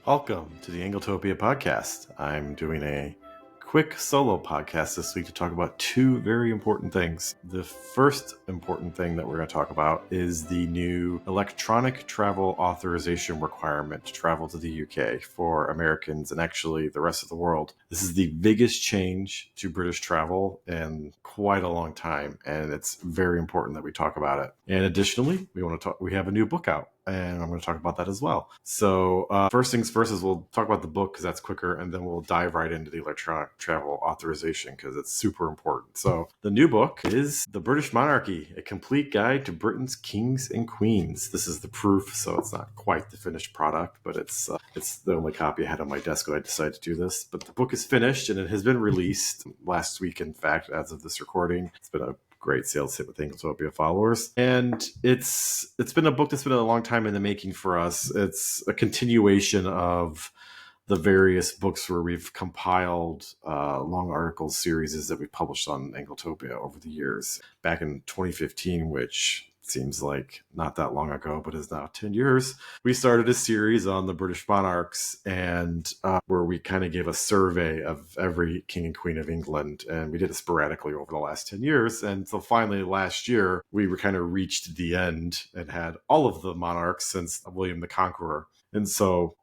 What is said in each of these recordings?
Welcome to the Anglotopia podcast. I'm doing a quick solo podcast this week to talk about two very important things. The first important thing that we're going to talk about is the new Electronic Travel Authorization requirement to travel to the UK for Americans and actually the rest of the world. This is the biggest change to British travel in quite a long time, and it's very important that we talk about it. And additionally, we have a new book out, and I'm going to talk about that as well. So first things first is we'll talk about the book because that's quicker, and then we'll dive right into the Electronic Travel Authorization because it's super important. So the new book is The British Monarchy, a complete guide to Britain's kings and queens. This is the proof, so it's not quite the finished product, but it's the only copy I had on my desk when I decided to do this. But the book is finished, and it has been released last week, in fact, as of this recording. It's been a great sales hit with Anglotopia followers. And it's been a book that's been a long time in the making for us. It's a continuation of the various books where we've compiled long article series that we've published on Anglotopia over the years. Back in 2015, which seems like not that long ago, but is now 10 years, we started a series on the British monarchs, and where we kind of gave a survey of every king and queen of England, and we did it sporadically over the last 10 years. And so finally last year, we were kind of reached the end and had all of the monarchs since William the Conqueror. And so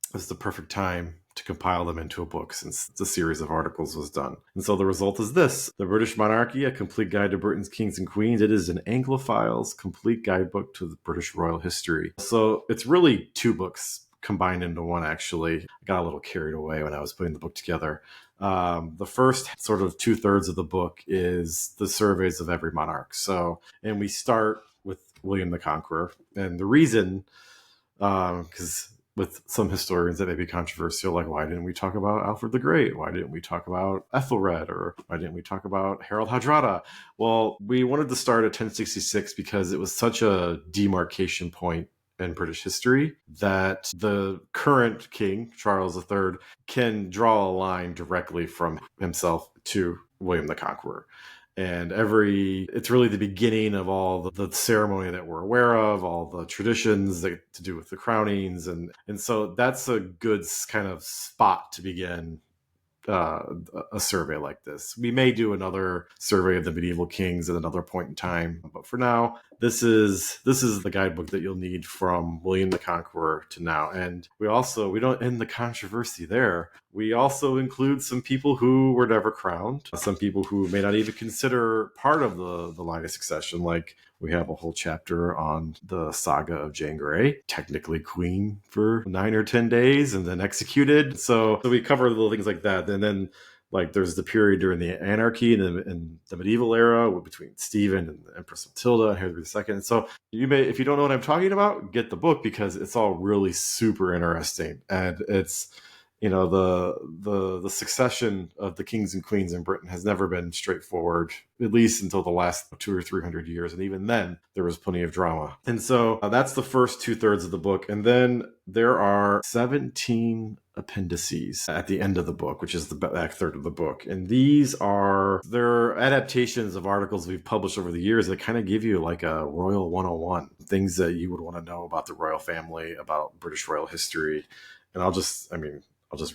it was the perfect time to compile them into a book since the series of articles was done. And so the result is this: The British Monarchy, a complete guide to Britain's kings and queens. It is an Anglophile's complete guidebook to the British royal history. So it's really two books combined into one, actually. I got a little carried away when I was putting the book together. The first sort of 2/3 of the book is the surveys of every monarch. And we start with William the Conqueror. And the reason, because with some historians that may be controversial, like why didn't we talk about Alfred the Great? Why didn't we talk about Ethelred? Or why didn't we talk about Harold Hardrada? Well, we wanted to start at 1066 because it was such a demarcation point in British history that the current king, Charles III, can draw a line directly from himself to William the Conqueror. And it's really the beginning of all the ceremony that we're aware of, all the traditions that to do with the crownings. And so that's a good kind of spot to begin a survey like this. We may do another survey of the medieval kings at another point in time, but for now, this is the guidebook that you'll need from William the Conqueror to now. And we don't end the controversy there. We also include some people who were never crowned, some people who may not even consider part of the line of succession. Like we have a whole chapter on the saga of Jane Grey, technically queen for 9 or 10 days and then executed. So we cover little things like that. And then like there's the period during the anarchy and the medieval era between Stephen and the Empress Matilda and Henry II. And so if you don't know what I'm talking about, get the book because it's all really super interesting. And it's, the succession of the kings and queens in Britain has never been straightforward, at least until the last 200 or 300 years. And even then, there was plenty of drama. And so that's the first 2/3 of the book. And then there are 17 appendices at the end of the book, which is the back third of the book. And they're adaptations of articles we've published over the years that kind of give you like a Royal 101, things that you would want to know about the royal family, about British royal history. And I'll just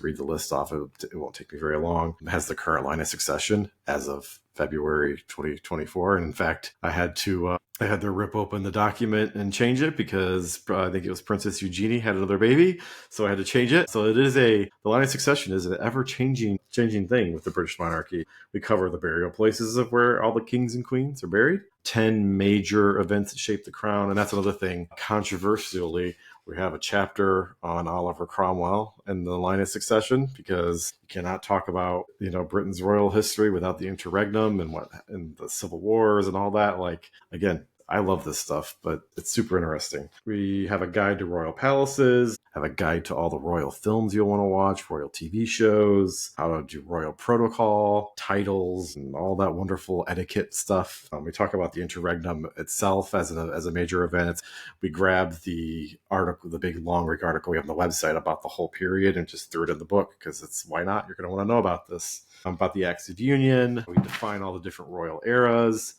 read the list off. It won't take me very long. It has the current line of succession as of February 2024. And in fact, I had to rip open the document and change it because I think it was Princess Eugenie had another baby. So I had to change it. So the line of succession is an ever-changing thing with the British monarchy. We cover the burial places of where all the kings and queens are buried, 10 major events that shape the crown. And that's another thing. Controversially, we have a chapter on Oliver Cromwell and the line of succession because you cannot talk about, Britain's royal history without the interregnum and the civil wars and all that. Like, again, I love this stuff, but it's super interesting. We have a guide to royal palaces, have a guide to all the royal films you'll want to watch, royal TV shows, how to do royal protocol, titles, and all that wonderful etiquette stuff. We talk about the interregnum itself as a major event. We grabbed the article, the big long article we have on the website about the whole period and just threw it in the book because why not? You're going to want to know about this. About the Acts of Union. We define all the different royal eras.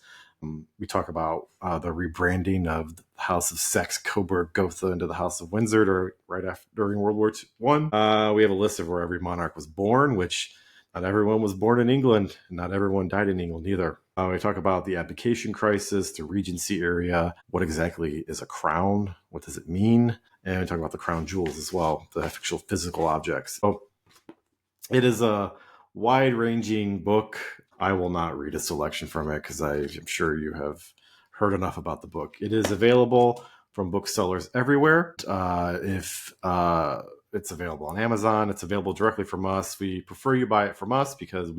We talk about the rebranding of the House of Saxe-Coburg-Gotha into the House of Windsor during World War I. We have a list of where every monarch was born, which not everyone was born in England. Not everyone died in England either. We talk about the abdication crisis, the Regency area. What exactly is a crown? What does it mean? And we talk about the crown jewels as well, the actual physical objects. So it is a wide-ranging book. I will not read a selection from it because I'm sure you have heard enough about the book. It is available from booksellers everywhere. If it's available on Amazon, it's available directly from us. We prefer you buy it from us because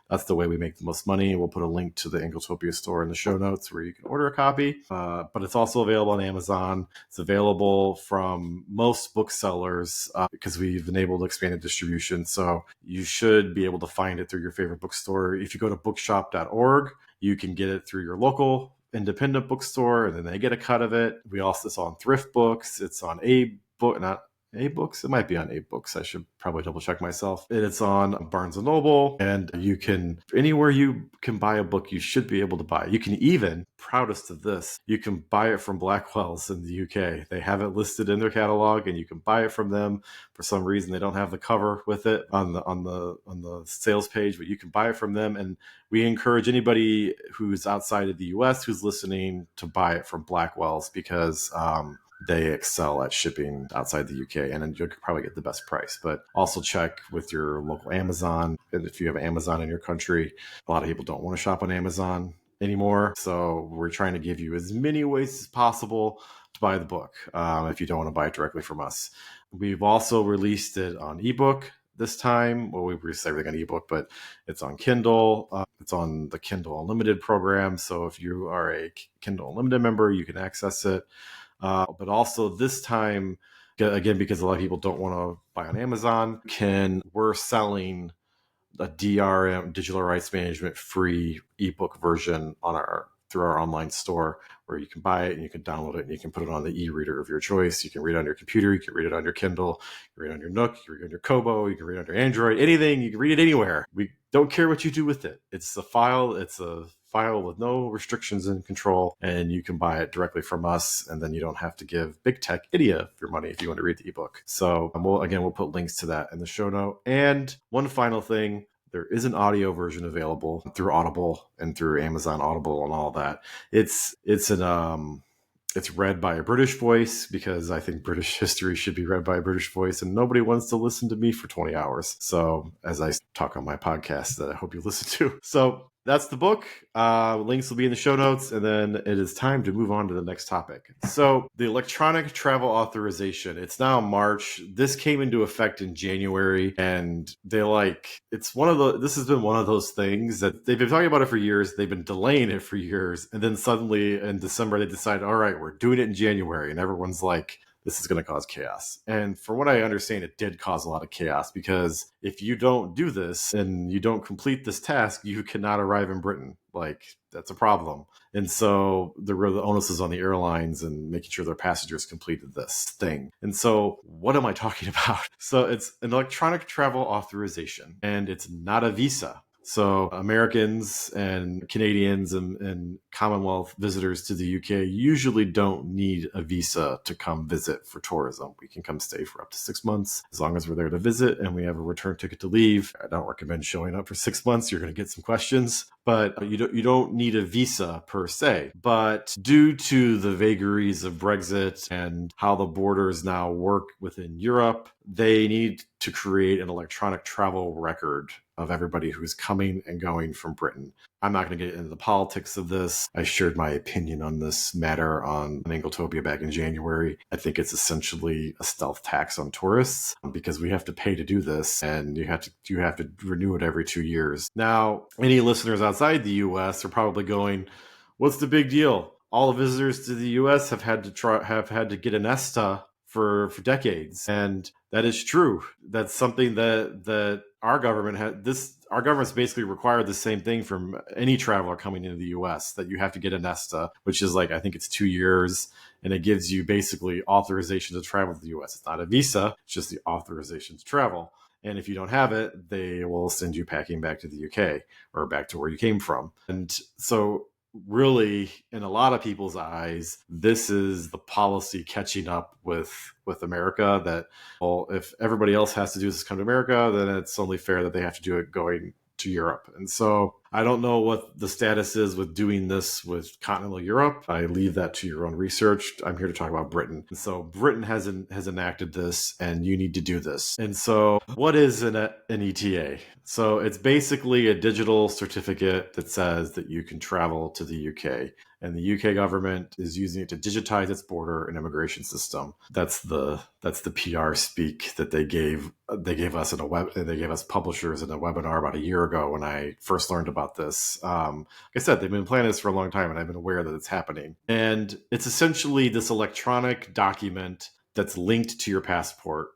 that's the way we make the most money. We'll put a link to the Anglotopia store in the show notes where you can order a copy. But it's also available on Amazon. It's available from most booksellers because we've enabled expanded distribution. So you should be able to find it through your favorite bookstore. If you go to bookshop.org, you can get it through your local independent bookstore, and then they get a cut of it. It's on Thrift Books. It's on not A-Books. It might be on A-Books. I should probably double check myself. It's on Barnes & Noble, and anywhere you can buy a book, you should be able to buy it. You can even, proudest of this, you can buy it from Blackwell's in the UK. They have it listed in their catalog, and you can buy it from them. For some reason, they don't have the cover with it on the sales page, but you can buy it from them. And we encourage anybody who's outside of the US who's listening to buy it from Blackwell's because they excel at shipping outside the UK, and then you'll probably get the best price. But also check with your local Amazon. And if you have Amazon in your country, a lot of people don't want to shop on Amazon anymore. So we're trying to give you as many ways as possible to buy the book if you don't want to buy it directly from us. We've also released it on ebook this time. Well, we released everything on ebook, but it's on Kindle. It's on the Kindle Unlimited program. So if you are a Kindle Unlimited member, you can access it. But also this time, again, because a lot of people don't want to buy on Amazon, we're selling a DRM, digital rights management free ebook version through our online store, where you can buy it and you can download it and you can put it on the e-reader of your choice. You can read it on your computer, you can read it on your Kindle, you can read it on your Nook, you can read it on your Kobo, you can read it on your Android, anything, you can read it anywhere. We don't care what you do with it. It's a file with no restrictions and control, and you can buy it directly from us, and then you don't have to give big tech idiot your money if you want to read the ebook. So we'll put links to that in the show note. And one final thing, there is an audio version available through Audible and through Amazon Audible and all that. It's read by a British voice because I think British history should be read by a British voice, and nobody wants to listen to me for 20 hours. So as I talk on my podcast that I hope you listen to. So that's the book. Links will be in the show notes, and then it is time to move on to the next topic. So the Electronic Travel Authorization, it's now March. This came into effect in January, and this has been one of those things that they've been talking about it for years. They've been delaying it for years. And then suddenly in December, they decided, all right, we're doing it in January. And everyone's like, this is going to cause chaos. And from what I understand, it did cause a lot of chaos, because if you don't do this and you don't complete this task, you cannot arrive in Britain. That's a problem. And so the onus is on the airlines and making sure their passengers completed this thing. And so what am I talking about? So it's an electronic travel authorization, and it's not a visa. So Americans and Canadians and Commonwealth visitors to the UK usually don't need a visa to come visit for tourism. We can come stay for up to 6 months as long as we're there to visit and we have a return ticket to leave. I don't recommend showing up for 6 months. You're going to get some questions, but you don't need a visa per se. But due to the vagaries of Brexit and how the borders now work within Europe, they need to create an electronic travel record of everybody who's coming and going from Britain. I'm not going to get into the politics of this. I shared my opinion on this matter on Anglotopia back in January. I think it's essentially a stealth tax on tourists because we have to pay to do this, and you have to renew it every 2 years. Now, any listeners outside the US are probably going, "What's the big deal? All the visitors to the US have had to get an ESTA for decades," and that is true. That's something that our government our government's basically required the same thing from any traveler coming into the US, that you have to get an ESTA, which is I think it's 2 years, and it gives you basically authorization to travel to the US. It's not a visa, it's just the authorization to travel. And if you don't have it, they will send you packing back to the UK or back to where you came from. And so really, in a lot of people's eyes, this is the policy catching up with America. That, well, if everybody else has to do this, come to America, then it's only fair that they have to do it going to Europe. And so I don't know what the status is with doing this with continental Europe. I leave that to your own research. I'm here to talk about Britain. And so Britain has enacted this, and you need to do this. And so what is an ETA? So it's basically a digital certificate that says that you can travel to the UK. And the UK government is using it to digitize its border and immigration system. That's the PR speak that they gave us they gave us publishers in a webinar about a year ago when I first learned about this. Like I said, they've been planning this for a long time, and I've been aware that it's happening. And it's essentially this electronic document that's linked to your passport.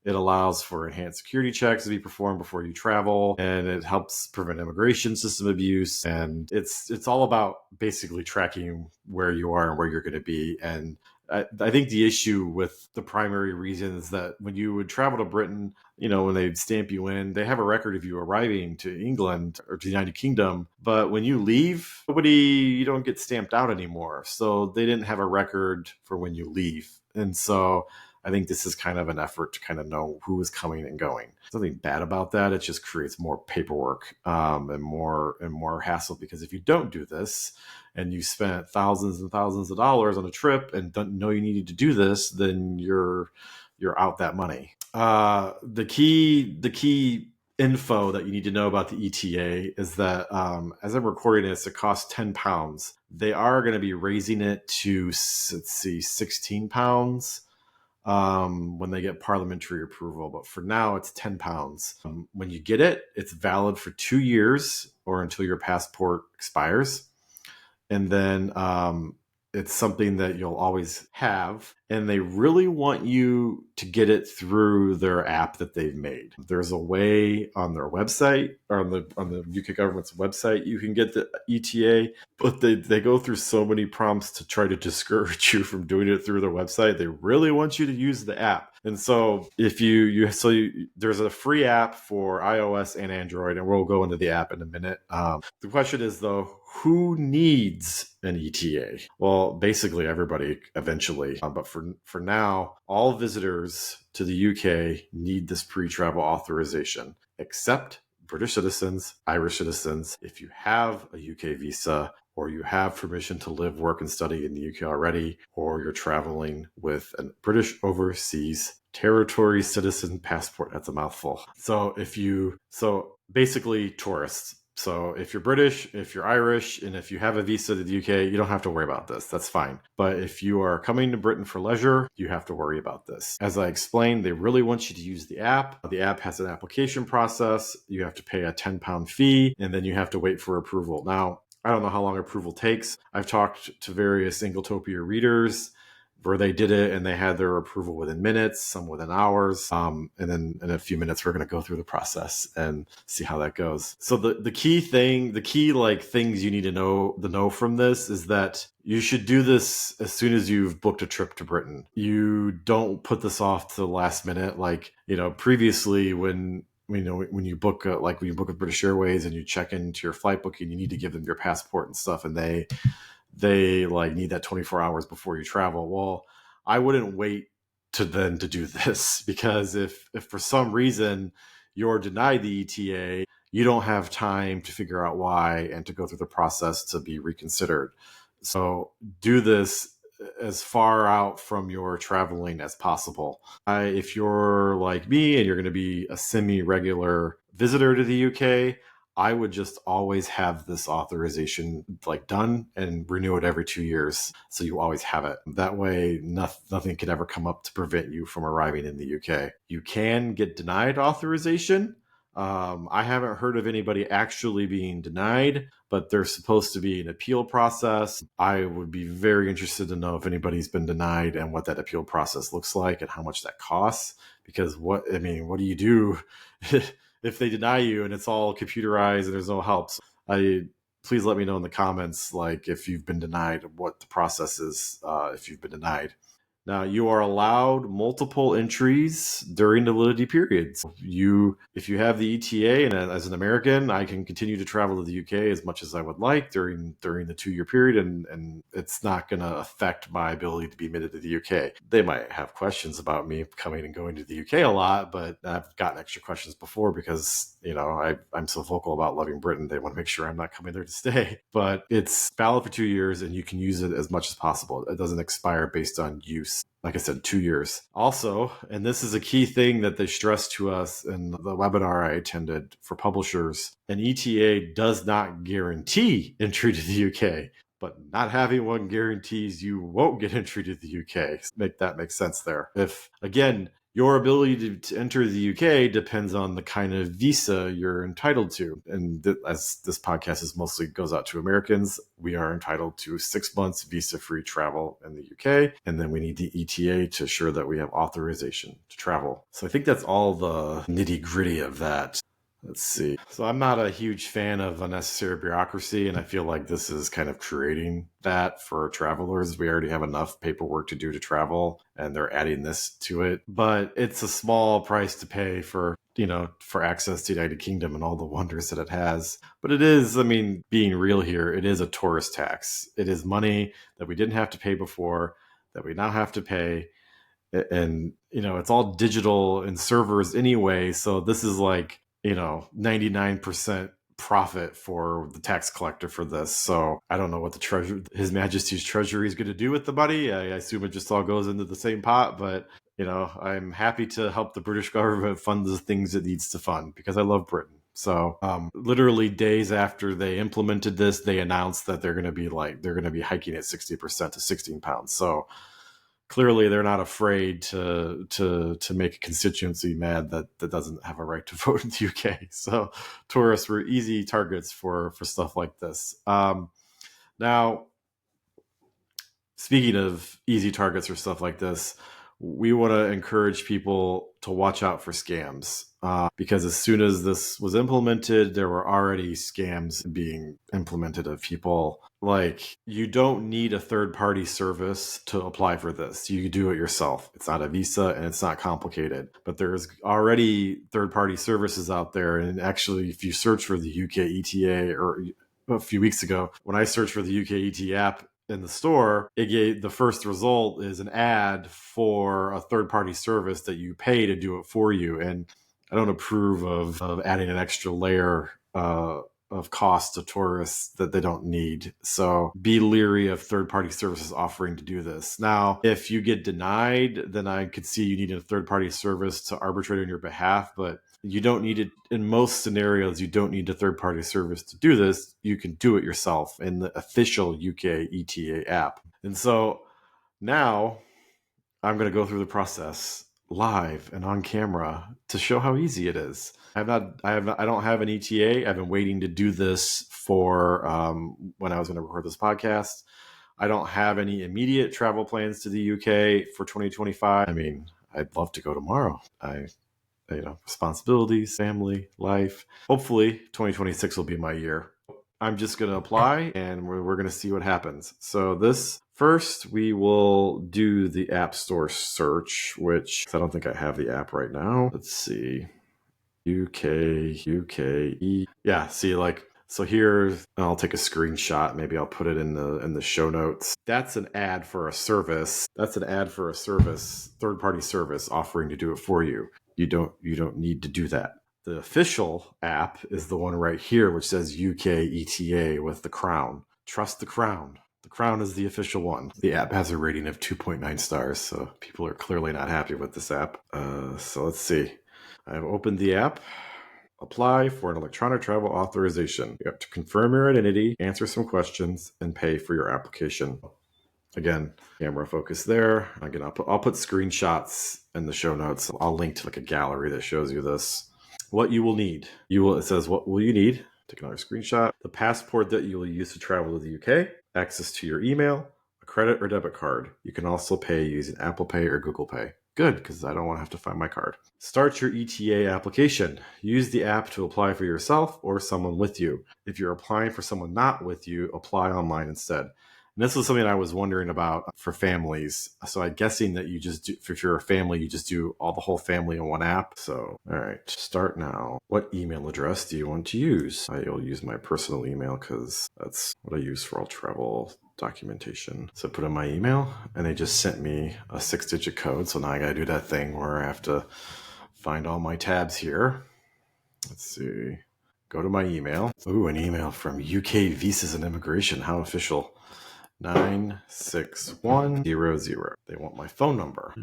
It allows for enhanced security checks to be performed before you travel, and it helps prevent immigration system abuse. And it's all about basically tracking where you are and where you're going to be. And I think the issue with the primary reason is that when you would travel to Britain, when they'd stamp you in, they have a record of you arriving to England or to the United Kingdom. But when you leave, you don't get stamped out anymore. So they didn't have a record for when you leave. And so I think this is kind of an effort to kind of know who is coming and going. There's nothing bad about that. It just creates more paperwork and more hassle, because if you don't do this and you spent thousands and thousands of dollars on a trip and don't know you needed to do this, then you're out that money. The key info that you need to know about the ETA is that as I'm recording this, it costs £10. They are going to be raising it to, let's see, £16 when they get parliamentary approval. But for now, it's £10. When you get it, it's valid for 2 years or until your passport expires. And then it's something that you'll always have. And they really want you to get it through their app that they've made. There's a way on their website, or on the UK government's website, you can get the ETA, but they go through so many prompts to try to discourage you from doing it through their website. They really want you to use the app. And so if there's a free app for iOS and Android, and we'll go into the app in a minute. The question is, though, who needs an ETA? Well, basically everybody eventually. But for now, all visitors to the UK need this pre-travel authorization, except British citizens, Irish citizens. If you have a UK visa, or you have permission to live, work, and study in the UK already, or you're traveling with a British overseas territory citizen passport. That's a mouthful. So basically tourists. So if you're British, if you're Irish, and if you have a visa to the UK, you don't have to worry about this. That's fine. But if you are coming to Britain for leisure, you have to worry about this. As I explained, they really want you to use the app. The app has an application process. You have to pay a £10 fee, and then you have to wait for approval. Now, I don't know how long approval takes. I've talked to various Anglotopia readers where they did it and they had their approval within minutes, some within hours. And then in a few minutes, we're going to go through the process and see how that goes. So the key things you need to know from this is that you should do this as soon as you've booked a trip to Britain. You don't put this off to the last minute. Previously when you book with British Airways and you check into your flight booking, you need to give them your passport and stuff, and they need that 24 hours before you travel. Well, I wouldn't wait to do this, because if for some reason you're denied the ETA, you don't have time to figure out why and to go through the process to be reconsidered. So do this as far out from your traveling as possible. If you're like me and you're going to be a semi-regular visitor to the UK, I would just always have this authorization done and renew it every 2 years, so you always have it. That way, nothing can ever come up to prevent you from arriving in the UK. You can get denied authorization. I haven't heard of anybody actually being denied, but there's supposed to be an appeal process. I would be very interested to know if anybody's been denied and what that appeal process looks like and how much that costs. Because what do you do if they deny you and it's all computerized and there's no help? So please let me know in the comments, if you've been denied, what the process is if you've been denied. Now, you are allowed multiple entries during the validity periods. If you have the ETA, and as an American, I can continue to travel to the UK as much as I would like during the 2-year period, and it's not going to affect my ability to be admitted to the UK. They might have questions about me coming and going to the UK a lot, but I've gotten extra questions before because, I'm so vocal about loving Britain. They want to make sure I'm not coming there to stay. But it's valid for 2 years, and you can use it as much as possible. It doesn't expire based on use. Like I said, 2 years. Also, and this is a key thing that they stressed to us in the webinar I attended for publishers, an ETA does not guarantee entry to the UK, but not having one guarantees you won't get entry to the UK. Make that make sense there. If, again, your ability to enter the UK depends on the kind of visa you're entitled to. And as this podcast is mostly goes out to Americans, we are entitled to 6 months visa-free travel in the UK. And then we need the ETA to assure that we have authorization to travel. So I think that's all the nitty-gritty of that. Let's see. So I'm not a huge fan of unnecessary bureaucracy, and I feel like this is kind of creating that for travelers. We already have enough paperwork to do to travel, and they're adding this to it. But it's a small price to pay for access to the United Kingdom and all the wonders that it has. But it is, being real here, it is a tourist tax. It is money that we didn't have to pay before, that we now have to pay. And, it's all digital and servers anyway. So this is like, 99% profit for the tax collector for this. So I don't know what His Majesty's Treasury is going to do with the money. I assume it just all goes into the same pot, but I'm happy to help the British government fund the things it needs to fund because I love Britain. So literally days after they implemented this, they announced that they're going to be hiking it 60% to £16. So clearly they're not afraid to make a constituency mad that doesn't have a right to vote in the UK. So tourists were easy targets for stuff like this. Now, speaking of easy targets for stuff like this, we want to encourage people to watch out for scams. Because as soon as this was implemented, there were already scams being implemented of people. Like, you don't need a third-party service to apply for this. You do it yourself. It's not a visa and it's not complicated. But there's already third-party services out there. And actually, if you search for the UK ETA, or a few weeks ago, when I searched for the UK ETA app in the store, it gave the first result is an ad for a third-party service that you pay to do it for you. And I don't approve of adding an extra layer of cost to tourists that they don't need. So be leery of third-party services offering to do this. Now, if you get denied, then I could see you need a third-party service to arbitrate on your behalf, but you don't need it. In most scenarios, you don't need a third-party service to do this. You can do it yourself in the official UK ETA app. And so now I'm going to go through the process live and on camera to show how easy it is. I don't have an ETA. I've been waiting to do this for when I was going to record this podcast. I don't have any immediate travel plans to the UK for 2025. I'd love to go tomorrow. Responsibilities, family, life. Hopefully 2026 will be my year. I'm just going to apply and we're going to see what happens. So first we will do the App Store search, which I don't think I have the app right now. Let's see. UK. Yeah, see, so here, I'll take a screenshot. Maybe I'll put it in the show notes. That's an ad for a service. Third-party service offering to do it for you. You don't need to do that. The official app is the one right here, which says UK ETA with the crown. Trust the crown. The crown is the official one. The app has a rating of 2.9 stars, so people are clearly not happy with this app. So let's see. I've opened the app. Apply for an electronic travel authorization. You have to confirm your identity, answer some questions, and pay for your application. Again, camera focus there. Again, I'll put screenshots in the show notes. I'll link to a gallery that shows you this. What you will need. It says, what will you need? Take another screenshot. The passport that you will use to travel to the UK, access to your email, a credit or debit card. You can also pay using Apple Pay or Google Pay. Good, because I don't want to have to find my card. Start your ETA application. Use the app to apply for yourself or someone with you. If you're applying for someone not with you, apply online instead. And this was something I was wondering about for families. So I'm guessing that you just do, if you're a family, you just do all the whole family in one app. So, all right, start now. What email address do you want to use? I'll use my personal email because that's what I use for all travel documentation. So put in my email and they just sent me a 6-digit code. So now I got to do that thing where I have to find all my tabs here. Let's see. Go to my email. Ooh, an email from UK Visas and Immigration. How official. 96100. They want my phone number.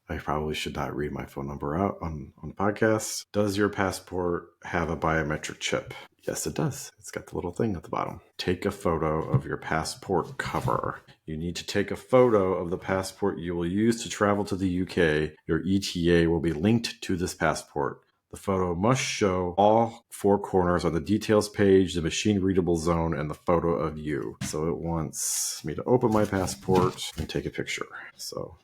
I probably should not read my phone number out on the podcast. Does your passport have a biometric chip? Yes, it does. It's got the little thing at the bottom. Take a photo of your passport cover. You need to take a photo of the passport you will use to travel to the UK. Your ETA will be linked to this passport. The photo must show all 4 corners on the details page, the machine readable zone, and the photo of you. So it wants me to open my passport and take a picture. So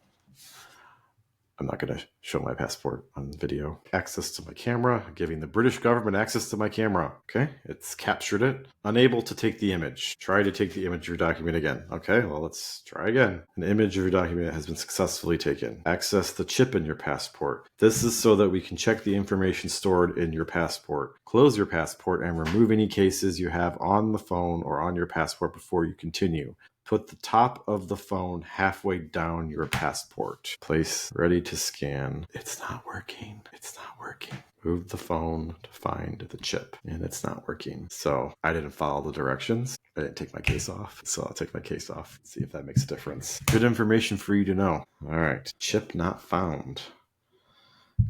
I'm not going to show my passport on video. Access to my camera, giving the British government access to my camera. Okay, it's captured it. Unable to take the image. Try to take the image of your document again. Okay, well, let's try again. An image of your document has been successfully taken. Access the chip in your passport. This is so that we can check the information stored in your passport. Close your passport and remove any cases you have on the phone or on your passport before you continue. Put the top of the phone halfway down your passport. Place ready to scan. It's not working. It's not working. Move the phone to find the chip. And it's not working. So I didn't follow the directions. I didn't take my case off. So I'll take my case off. See if that makes a difference. Good information for you to know. All right. Chip not found.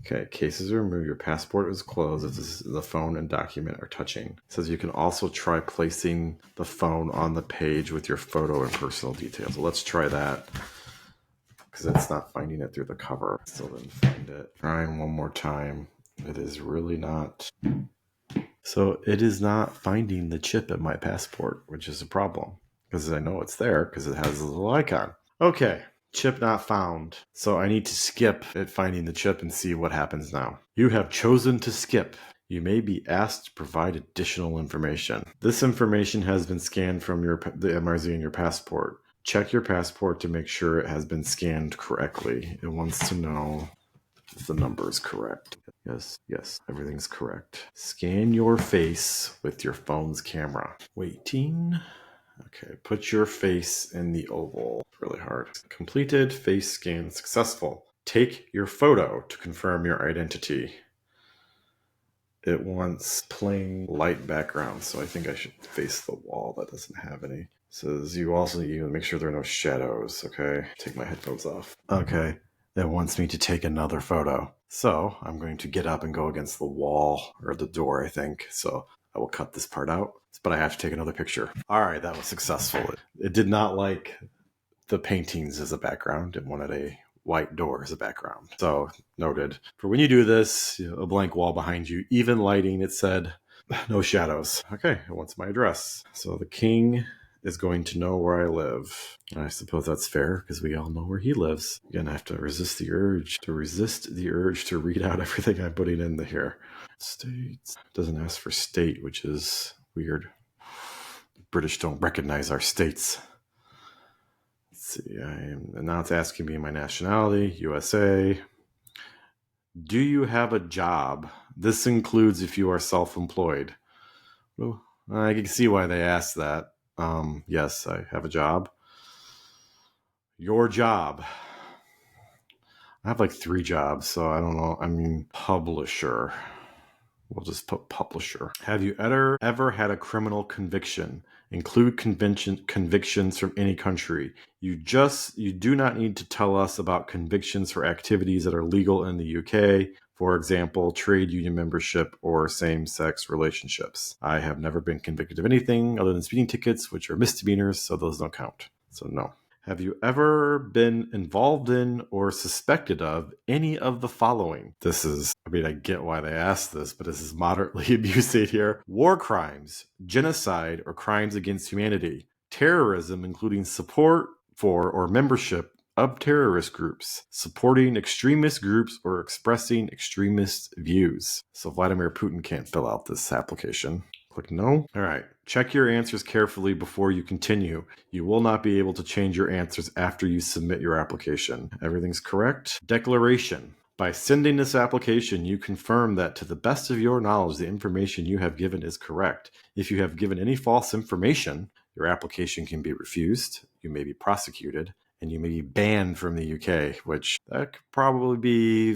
Okay, cases are removed. Your passport is closed if the phone and document are touching. It says you can also try placing the phone on the page with your photo and personal details. So let's try that because it's not finding it through the cover. Still didn't find it. Trying one more time. It is really not. So it is not finding the chip in my passport, which is a problem because I know it's there because it has a little icon. Okay. Chip not found. So I need to skip at finding the chip and see what happens now. You have chosen to skip. You may be asked to provide additional information. This information has been scanned from the MRZ in your passport. Check your passport to make sure it has been scanned correctly. It wants to know if the number is correct. Yes, everything's correct. Scan your face with your phone's camera. Waiting. Okay, put your face in the oval. Really hard. Completed. Face scan successful. Take your photo to confirm your identity. It wants plain light background, so I think I should face the wall. That doesn't have any. It says you also need to make sure there are no shadows. Okay, take my headphones off. Okay, it wants me to take another photo. So I'm going to get up and go against the wall or the door, I think. So I will cut this part out, but I have to take another picture. All right, that was successful. It did not like the paintings as a background. It wanted a white door as a background. So noted. For when you do this, a blank wall behind you, even lighting, it said no shadows. Okay, it wants my address. So the king is going to know where I live. I suppose that's fair because we all know where he lives. Again, I have to resist the urge to read out everything I'm putting in here. States. Doesn't ask for state, which is weird. The British don't recognize our states. Let's see. Now it's asking me my nationality, USA. Do you have a job? This includes if you are self-employed. Well, I can see why they asked that. Yes, I have a job. Your job. I have like 3 jobs, so I don't know. I mean, publisher. We'll just put publisher. Have you ever had a criminal conviction? Include convictions from any country. You do not need to tell us about convictions for activities that are legal in the UK. For example, trade union membership or same-sex relationships. I have never been convicted of anything other than speeding tickets, which are misdemeanors, so those don't count. So no. Have you ever been involved in or suspected of any of the following? I get why they asked this, but this is moderately abusive here. War crimes, genocide, or crimes against humanity. Terrorism, including support for or membership of terrorist groups. Supporting extremist groups or expressing extremist views. So Vladimir Putin can't fill out this application. Click no. All right. Check your answers carefully before you continue. You will not be able to change your answers after you submit your application. Everything's correct. Declaration. By sending this application, you confirm that to the best of your knowledge, the information you have given is correct. If you have given any false information, your application can be refused, you may be prosecuted, and you may be banned from the UK, which that could probably be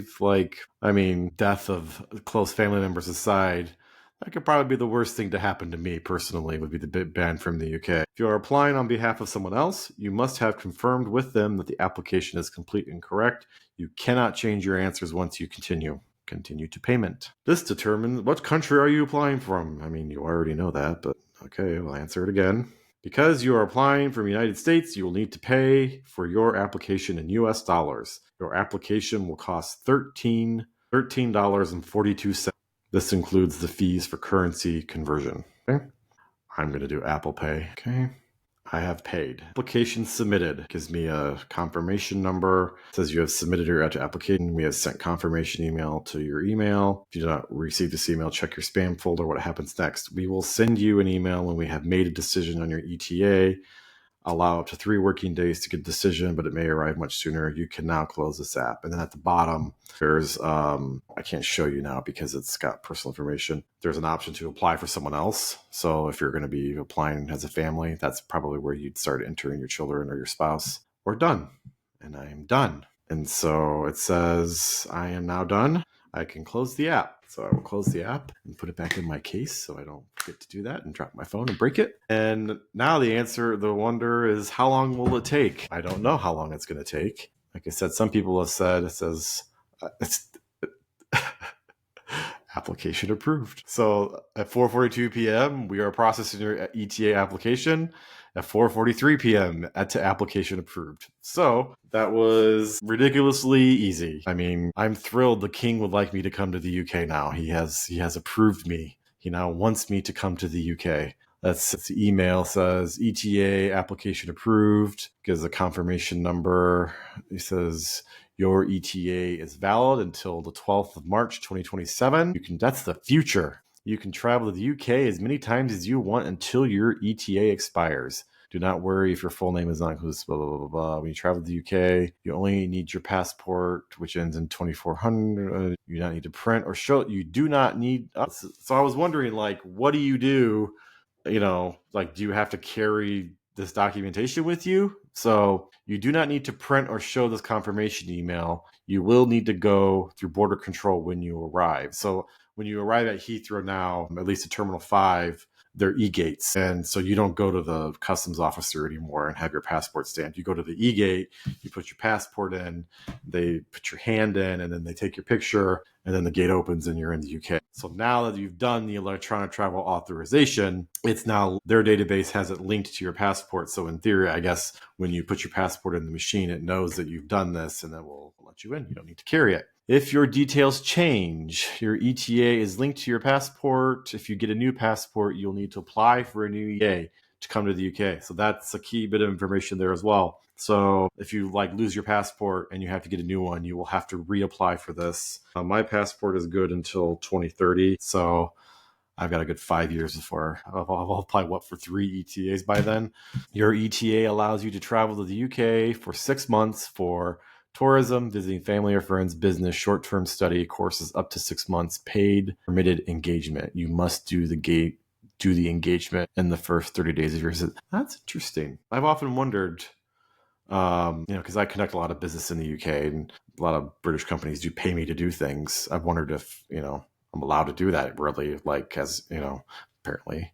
death of close family members aside. That could probably be the worst thing to happen to me personally, would be the ban from the UK. If you are applying on behalf of someone else, you must have confirmed with them that the application is complete and correct. You cannot change your answers once you continue. Continue to payment. This determines what country are you applying from. I mean, you already know that, but okay, I'll answer it again. Because you are applying from the United States, you will need to pay for your application in US dollars. Your application will cost $13.42. This includes the fees for currency conversion. Okay. I'm going to do Apple Pay. Okay. I have paid. Application submitted. Gives me a confirmation number. It says you have submitted your application. We have sent confirmation email to your email. If you do not receive this email, check your spam folder. What happens next? We will send you an email when we have made a decision on your ETA. Allow up to 3 working days to get a decision, but it may arrive much sooner. You can now close this app. And then at the bottom, there's, I can't show you now because it's got personal information. There's an option to apply for someone else. So if you're going to be applying as a family, that's probably where you'd start entering your children or your spouse. We're done. And I am done. And so it says, I am now done. I can close the app. So I will close the app and put it back in my case so I don't forget to do that and drop my phone and break it. And now the wonder is, how long will it take? I don't know how long it's going to take. Like I said, some people have said it says it's application approved. So at 4:42 p.m., we are processing your ETA application. At 4:43 p.m. to application approved. So that was ridiculously easy. I mean, I'm thrilled the king would like me to come to the UK now. He has approved me. He now wants me to come to the UK. That's the email says ETA application approved. Gives a confirmation number. He says your ETA is valid until the 12th of March, 2027. That's the future. You can travel to the UK as many times as you want until your ETA expires. Do not worry if your full name is not included, blah, blah, blah, blah. When you travel to the UK, you only need your passport, which ends in 2400. You do not need to print or show. You do not need. So I was wondering, what do you do? Do you have to carry this documentation with you? So you do not need to print or show this confirmation email. You will need to go through border control when you arrive. So when you arrive at Heathrow now, at least at Terminal 5, they're e-gates. And so you don't go to the customs officer anymore and have your passport stamped. You go to the e-gate, you put your passport in, they put your hand in, and then they take your picture, and then the gate opens and you're in the UK. So now that you've done the Electronic Travel Authorization, it's now their database has it linked to your passport. So in theory, I guess when you put your passport in the machine, it knows that you've done this and then will let you in. You don't need to carry it. If your details change, your ETA is linked to your passport. If you get a new passport, you'll need to apply for a new ETA to come to the UK. So that's a key bit of information there as well. So if you lose your passport and you have to get a new one, you will have to reapply for this. My passport is good until 2030. So I've got a good 5 years before I'll apply for 3 ETAs by then. Your ETA allows you to travel to the UK for 6 months for tourism, visiting family or friends, business, short-term study, courses up to 6 months, paid, permitted engagement. You must do the engagement in the first 30 days of your visit. That's interesting. I've often wondered, because I connect a lot of business in the UK and a lot of British companies do pay me to do things. I've wondered if, I'm allowed to do that really, apparently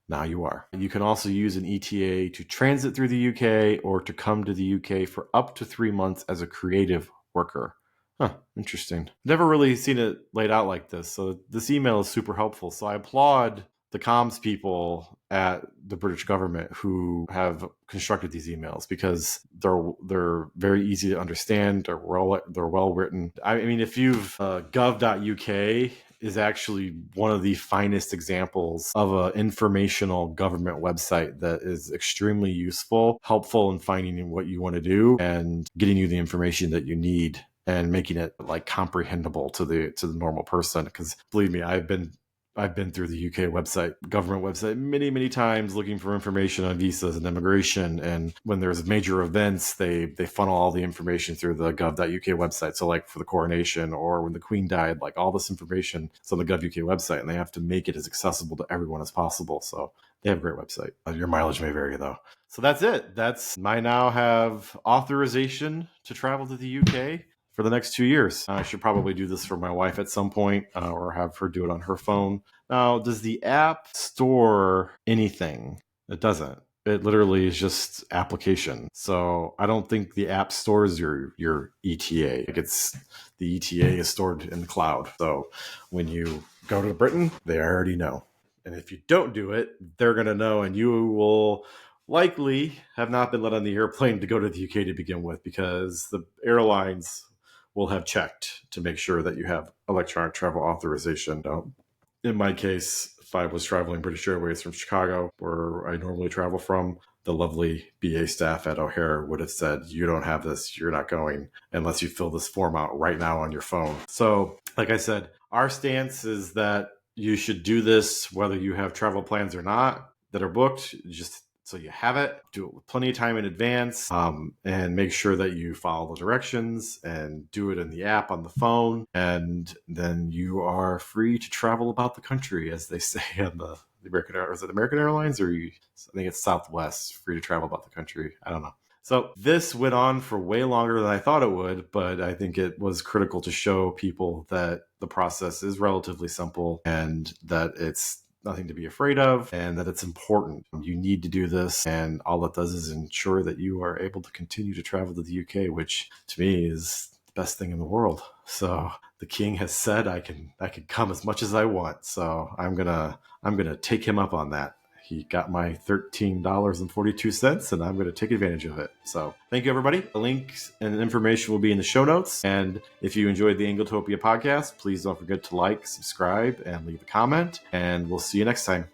now you are. You can also use an ETA to transit through the UK or to come to the UK for up to 3 months as a creative worker. Huh, interesting. Never really seen it laid out like this. So this email is super helpful. So I applaud the comms people at the British government who have constructed these emails because they're very easy to understand. They're well written. I mean, if you've gov.uk is actually one of the finest examples of an informational government website that is extremely useful, helpful in finding what you want to do and getting you the information that you need and making it comprehensible to the normal person. Because believe me, I've been I've been through the UK website, government website, many times looking for information on visas and immigration. And when there's major events, they funnel all the information through the gov.uk website. So like for the coronation or when the Queen died, like all this information is on the gov.uk website, and they have to make it as accessible to everyone as possible. So they have a great website. Your mileage may vary though. So that's it. I now have authorization to travel to the UK for the next 2 years. I should probably do this for my wife at some point, or have her do it on her phone. Now, does the app store anything? It doesn't. It literally is just application. So I don't think the app stores your ETA. Like the ETA is stored in the cloud. So when you go to Britain, they already know. And if you don't do it, they're going to know, and you will likely have not been let on the airplane to go to the UK to begin with, because the airlines will have checked to make sure that you have electronic travel authorization. In my case, if I was traveling British Airways from Chicago, where I normally travel from, the lovely BA staff at O'Hare would have said, you don't have this, you're not going unless you fill this form out right now on your phone. So, like I said, our stance is that you should do this whether you have travel plans or not that are booked, just so you have it. Do it with plenty of time in advance, and make sure that you follow the directions and do it in the app on the phone. And then you are free to travel about the country, as they say on the American Airlines. Is it American Airlines, or I think it's Southwest, free to travel about the country. I don't know. So this went on for way longer than I thought it would, but I think it was critical to show people that the process is relatively simple and that it's nothing to be afraid of, and that it's important. You need to do this, and all it does is ensure that you are able to continue to travel to the UK, which to me is the best thing in the world. So the king has said I can come as much as I want. So I'm gonna take him up on that. He got my $13.42, and I'm going to take advantage of it. So thank you, everybody. The links and information will be in the show notes. And if you enjoyed the Anglotopia podcast, please don't forget to like, subscribe, and leave a comment. And we'll see you next time.